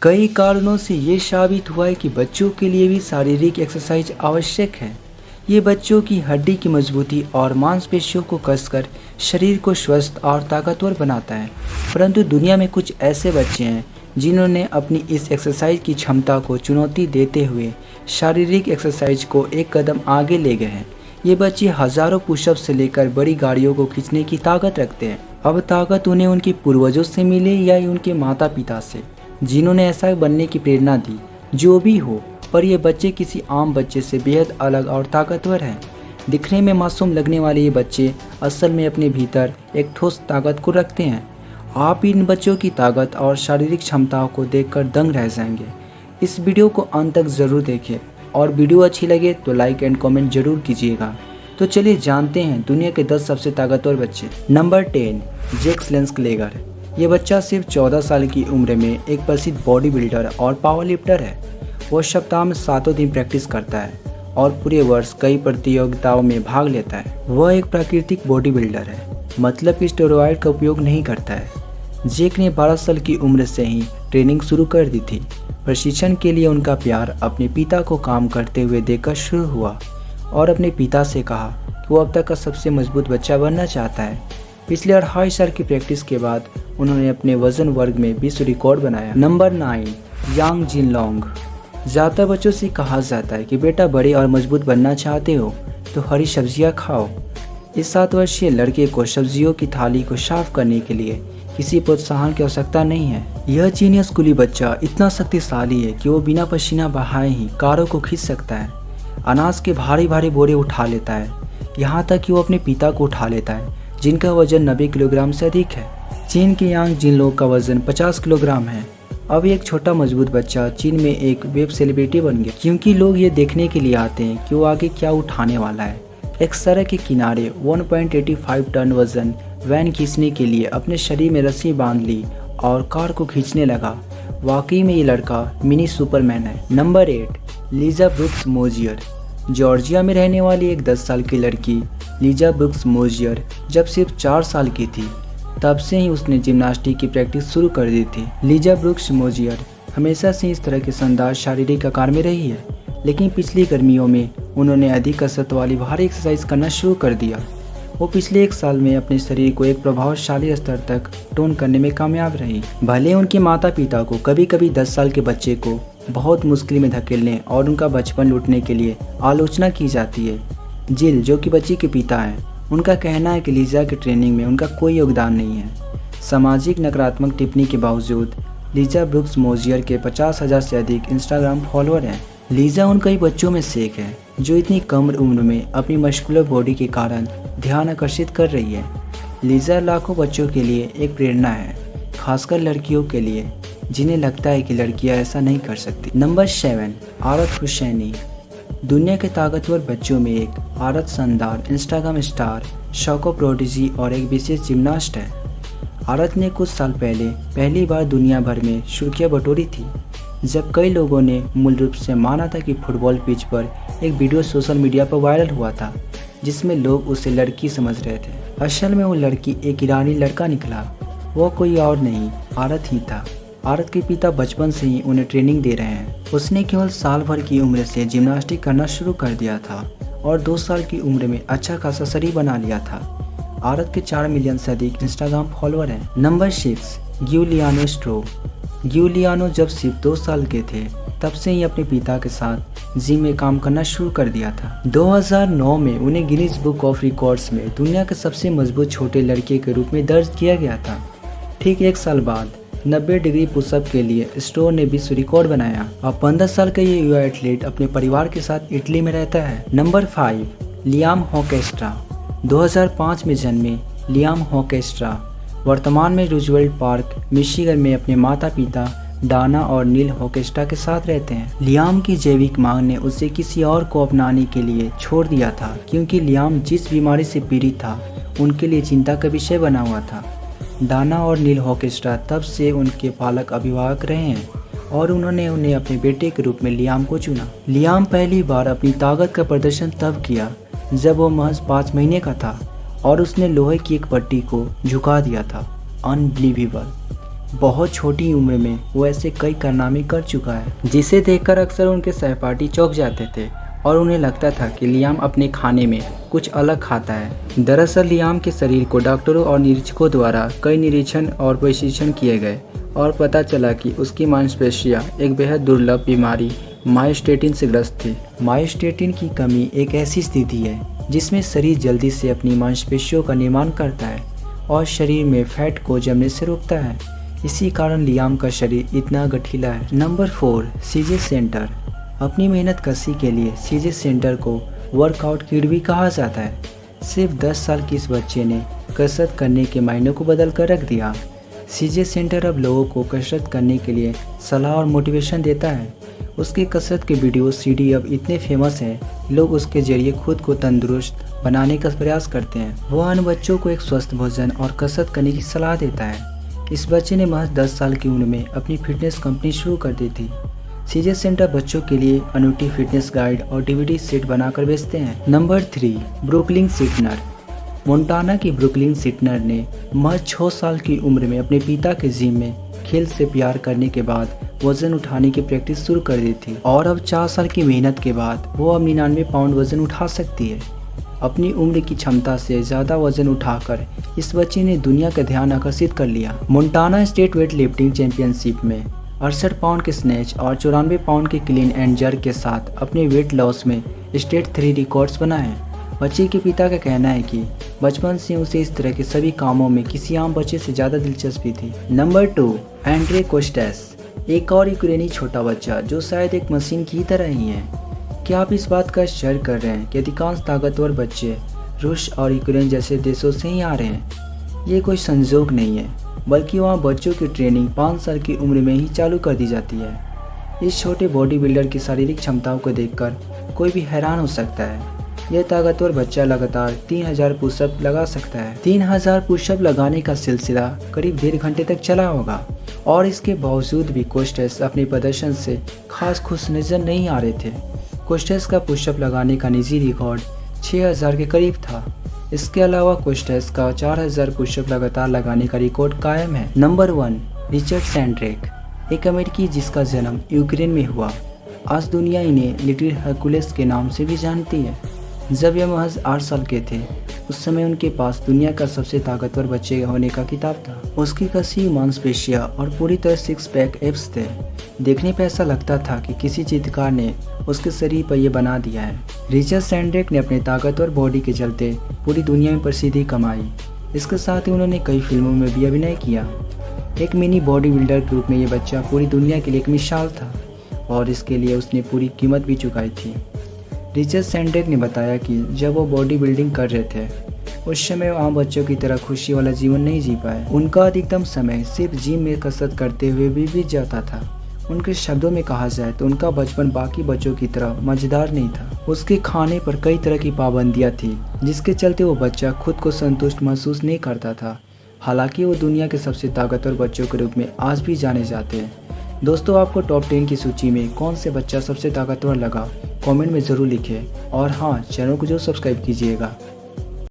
कई कारणों से ये साबित हुआ है कि बच्चों के लिए भी शारीरिक एक्सरसाइज आवश्यक है। ये बच्चों की हड्डी की मजबूती और मांसपेशियों को कसकर शरीर को स्वस्थ और ताकतवर बनाता है। परंतु दुनिया में कुछ ऐसे बच्चे हैं जिन्होंने अपनी इस एक्सरसाइज की क्षमता को चुनौती देते हुए शारीरिक एक्सरसाइज को एक कदम आगे ले गए हैं। ये बच्चे हज़ारों पुशअप से लेकर बड़ी गाड़ियों को खींचने की ताकत रखते हैं। अब ताकत उन्हें उनके पूर्वजों से मिले या उनके माता पिता से, जिन्होंने ऐसा बनने की प्रेरणा दी। जो भी हो, पर ये बच्चे किसी आम बच्चे से बेहद अलग और ताकतवर हैं। दिखने में मासूम लगने वाले ये बच्चे असल में अपने भीतर एक ठोस ताकत को रखते हैं। आप इन बच्चों की ताकत और शारीरिक क्षमताओं को देखकर दंग रह जाएंगे। इस वीडियो को अंत तक ज़रूर देखें और वीडियो अच्छी लगे तो लाइक एंड कमेंट जरूर कीजिएगा। तो चलिए जानते हैं दुनिया के 10 सबसे ताकतवर बच्चे। नंबर 10, जैक स्लेंसलेगर। ये बच्चा सिर्फ 14 साल की उम्र में एक प्रसिद्ध बॉडी बिल्डर और पावर लिफ्टर है। वो सप्ताह में 7 दिन प्रैक्टिस करता है और पूरे वर्ष कई प्रतियोगिताओं में भाग लेता है। वह एक प्राकृतिक बॉडी बिल्डर है, मतलब कि स्टेरॉयड का उपयोग नहीं करता है। जैक ने 12 साल की उम्र से ही ट्रेनिंग शुरू कर दी थी। प्रशिक्षण के लिए उनका प्यार अपने पिता को काम करते हुए देखकर शुरू हुआ और अपने पिता से कहा कि वो अब तक का सबसे मजबूत बच्चा बनना चाहता है। पिछले 2.5 साल की प्रैक्टिस के बाद उन्होंने अपने वजन वर्ग में विश्व रिकॉर्ड बनाया। नंबर 9, यांग जिनलोंग। ज़्यादातर बच्चों से कहा जाता है कि बेटा बड़े और मजबूत बनना चाहते हो तो हरी सब्जियां खाओ। इस 7 वर्षीय लड़के को सब्जियों की थाली को साफ करने के लिए किसी प्रोत्साहन की आवश्यकता नहीं है। यह चीनी स्कूली बच्चा इतना शक्तिशाली है कि वो बिना पसीना बहाए ही कारों को खींच सकता है, अनाज के भारी भारी बोरे उठा लेता है, यहाँ तक कि वो अपने पिता को उठा लेता है जिनका वजन 90 किलोग्राम से अधिक है। चीन के यांग जिनलोंग का वजन 50 किलोग्राम है। अब एक छोटा मजबूत बच्चा चीन में एक वेब सेलिब्रिटी बन गया, क्योंकि लोग ये देखने के लिए आते हैं कि वो आगे क्या उठाने वाला है। एक सड़क के किनारे 1.85 टन वजन वैन खींचने के लिए अपने शरीर में रस्सी बांध ली और कार को खींचने लगा। वाकई में ये लड़का मिनी सुपरमैन है। Number 8, Lisa Brooks Mosier. Georgia में रहने वाली एक 10 साल की लड़की लीजा ब्रुक्स मोजियर जब सिर्फ 4 साल की थी तब से ही उसने जिम्नास्टिक की प्रैक्टिस शुरू कर दी थी। लीजा ब्रुक्स मोजियर हमेशा से इस तरह के शानदार शारीरिक आकार में रही है, लेकिन पिछली गर्मियों में उन्होंने अधिक कसरत वाली भारी एक्सरसाइज करना शुरू कर दिया। वो पिछले 1 साल में अपने शरीर को एक प्रभावशाली स्तर तक टोन करने में कामयाब रही। भले उनके माता पिता को कभी कभी 10 साल के बच्चे को बहुत मुश्किल में धकेलने और उनका बचपन लूटने के लिए आलोचना की जाती है। जिल, जो कि बच्ची के पिता हैं, उनका कहना है कि लीजा की ट्रेनिंग में उनका कोई योगदान नहीं है। सामाजिक नकारात्मक टिप्पणी के बावजूद लीजा ब्रुक्स मोजियर के 50,000 से अधिक इंस्टाग्राम फॉलोअर हैं। लीजा उन कई बच्चों में से एक है जो इतनी कम उम्र में अपनी मस्कुलर बॉडी के कारण ध्यान आकर्षित कर रही है। लीजा लाखों बच्चों के लिए एक प्रेरणा है, खासकर लड़कियों के लिए जिन्हें लगता है कि लड़कियां ऐसा नहीं कर सकती। नंबर 7, आरत हुसैनी। दुनिया के ताकतवर बच्चों में एक आरत शानदार इंस्टाग्राम स्टार, शौको प्रोडिजी और एक विशेष जिम्नास्ट है। आरत ने कुछ साल पहले पहली बार दुनिया भर में सुर्खियां बटोरी थी जब कई लोगों ने मूल रूप से माना था कि फुटबॉल पिच पर एक वीडियो सोशल मीडिया पर वायरल हुआ था जिसमें लोग उसे लड़की समझ रहे थे। असल में वो लड़की एक ईरानी लड़का निकला। वो कोई और नहीं, आरत ही था। आरत के पिता बचपन से ही उन्हें ट्रेनिंग दे रहे हैं। उसने केवल साल भर की उम्र से जिम्नास्टिक करना शुरू कर दिया था और 2 साल की उम्र में अच्छा खासा शरीर बना लिया था। आरत के 4 मिलियन से अधिक इंस्टाग्राम फॉलोअर हैं। नंबर 6, गिउलियानो स्ट्रो। गिउलियानो जब सिर्फ 2 साल के थे तब से ही अपने पिता के साथ जिम में काम करना शुरू कर दिया था। 2009 में उन्हें गिनीज बुक ऑफ रिकॉर्ड्स में दुनिया के सबसे मजबूत छोटे लड़के के रूप में दर्ज किया गया था। ठीक 1 साल बाद 90 डिग्री पुशअप के लिए स्टोर ने विश्व रिकॉर्ड बनाया। अब 15 साल का ये युवा एथलीट अपने परिवार के साथ इटली में रहता है। Number 5, Liam हॉकेस्ट्रा। 2005 में जन्मे लियाम हॉकेस्ट्रा वर्तमान में रूजवेल्ट पार्क, मिशिगन में अपने माता पिता डाना और नील हॉकेस्ट्रा के साथ रहते हैं। लियाम की जैविक मां ने उसे किसी और को अपनाने के लिए छोड़ दिया था क्योंकि लियाम जिस बीमारी से पीड़ित था उनके लिए चिंता का विषय बना हुआ था। डाना और नील हॉकेस्ट्रा तब से उनके पालक अभिभावक रहे हैं और उन्होंने उन्हें अपने बेटे के रूप में लियाम को चुना। लियाम पहली बार अपनी ताकत का प्रदर्शन तब किया जब वो महज 5 महीने का था और उसने लोहे की एक पट्टी को झुका दिया था। अनबिलीवेबल। बहुत छोटी उम्र में वो ऐसे कई कारनामे कर चुका है जिसे देखकर अक्सर उनके सहपाठी चौंक जाते थे और उन्हें लगता था कि लियाम अपने खाने में कुछ अलग खाता है। दरअसल लियाम के शरीर को डॉक्टरों और निरीक्षकों द्वारा कई निरीक्षण और परीक्षण किए गए और पता चला कि उसकी मांसपेशियां एक बेहद दुर्लभ बीमारी मायोस्टेटिन से ग्रस्त थी। मायोस्टेटिन की कमी एक ऐसी स्थिति है जिसमें शरीर जल्दी से अपनी मांसपेशियों का निर्माण करता है और शरीर में फैट को जमने से रोकता है। इसी कारण लियाम का शरीर इतना गठीला है। नंबर 4, सीजे सेंटर। अपनी मेहनत कशी के लिए सीजे सेंटर को वर्कआउट किड भी कहा जाता है। सिर्फ 10 साल के इस बच्चे ने कसरत करने के मायने को बदल कर रख दिया। सीजे सेंटर अब लोगों को कसरत करने के लिए सलाह और मोटिवेशन देता है। उसकी कसरत के वीडियो सीडी अब इतने फेमस हैं, लोग उसके जरिए खुद को तंदुरुस्त बनाने का प्रयास करते हैं। वो अन्य बच्चों को एक स्वस्थ भोजन और कसरत करने की सलाह देता है। इस बच्चे ने महज 10 साल की उम्र में अपनी फिटनेस कंपनी शुरू कर दी थी। सीजे सेंटर बच्चों के लिए अनूठी फिटनेस गाइड और डीवीडी सेट बनाकर बेचते हैं। Number 3, Brooklyn Sitner. मोंटाना की ब्रुकलिन सिटनर ने महज 6 साल की उम्र में अपने पिता के जिम में खेल से प्यार करने के बाद वजन उठाने की प्रैक्टिस शुरू कर दी थी और अब 4 साल की मेहनत के बाद वो अब 99 पाउंड वजन उठा सकती है। अपनी उम्र की क्षमता से ज़्यादा वजन उठाकर इस बच्चे ने दुनिया का ध्यान आकर्षित कर लिया। Montana state weight lifting championship में 68 पाउंड के स्नैच और 94 पाउंड के क्लीन एंड जर्क के साथ अपने वेट लॉस में स्टेट 3 रिकॉर्ड्स बनाए। बच्चे के पिता का कहना है कि बचपन से उसे इस तरह के सभी कामों में किसी आम बच्चे से ज़्यादा दिलचस्पी थी। Number 2, Andre Costes. एक और यूक्रेनी छोटा बच्चा जो शायद एक मशीन की तरह ही है। क्या आप इस बात का आश्चर्य कर रहे हैं कि अधिकांश ताकतवर बच्चे रूस और यूक्रेन जैसे देशों से ही आ रहे हैं? ये कोई संजोग नहीं है, बल्कि वहाँ बच्चों की ट्रेनिंग 5 साल की उम्र में ही चालू कर दी जाती है। इस छोटे बॉडी बिल्डर की शारीरिक क्षमताओं को देखकर कोई भी हैरान हो सकता है। यह ताकतवर बच्चा लगातार 3000 पुशअप लगा सकता है। 3000 पुशअप लगाने का सिलसिला करीब 1.5 घंटे तक चला होगा और इसके बावजूद भी कोस्टेस अपने प्रदर्शन से खास खुश नजर नहीं आ रहे थे। कोस्टेस का पुशअप लगाने का निजी रिकॉर्ड 6000 के करीब था। इसके अलावा कोस्टेस का 4000 पुशअप लगातार लगाने का रिकॉर्ड कायम है। Number 1, Richard Sandrak. एक अमेरिकी जिसका जन्म यूक्रेन में हुआ। आज दुनिया इन्हें लिटिल हरकुलेस के नाम से भी जानती है। जब यह महज 8 साल के थे उस समय उनके पास दुनिया का सबसे ताकतवर बच्चे होने का खिताब था। उसकी कसी मांसपेशियां और पूरी तरह 6 पैक एब्स थे। देखने पर ऐसा लगता था कि किसी चित्रकार ने उसके शरीर पर यह बना दिया है। रिचर्ड सैंड्रेक ने अपने ताकतवर बॉडी के चलते पूरी दुनिया में प्रसिद्धि कमाई। इसके साथ ही उन्होंने कई फिल्मों में भी अभिनय किया। एक मिनी बॉडी बिल्डर के रूप में ये बच्चा पूरी दुनिया के लिए एक मिसाल था और इसके लिए उसने पूरी कीमत भी चुकाई थी। रिचर्ड सैंड्रेक ने बताया कि जब वो बॉडी बिल्डिंग कर रहे थे उस समय वो आम बच्चों की तरह खुशी वाला जीवन नहीं जी पाए। उनका अधिकतम समय सिर्फ जिम में कसरत करते हुए भी बीत जाता था। उनके शब्दों में कहा जाए तो उनका बचपन बाकी बच्चों की तरह मजेदार नहीं था। उसके खाने पर कई तरह की पाबंदियां थी जिसके चलते वो बच्चा खुद को संतुष्ट महसूस नहीं करता था। हालांकि वो दुनिया के सबसे ताकतवर बच्चों के रूप में आज भी जाने जाते हैं। दोस्तों, आपको टॉप 10 की सूची में कौन से बच्चा सबसे ताकतवर लगा कमेंट में ज़रूर लिखें और हाँ, चैनल को जरूर सब्सक्राइब कीजिएगा।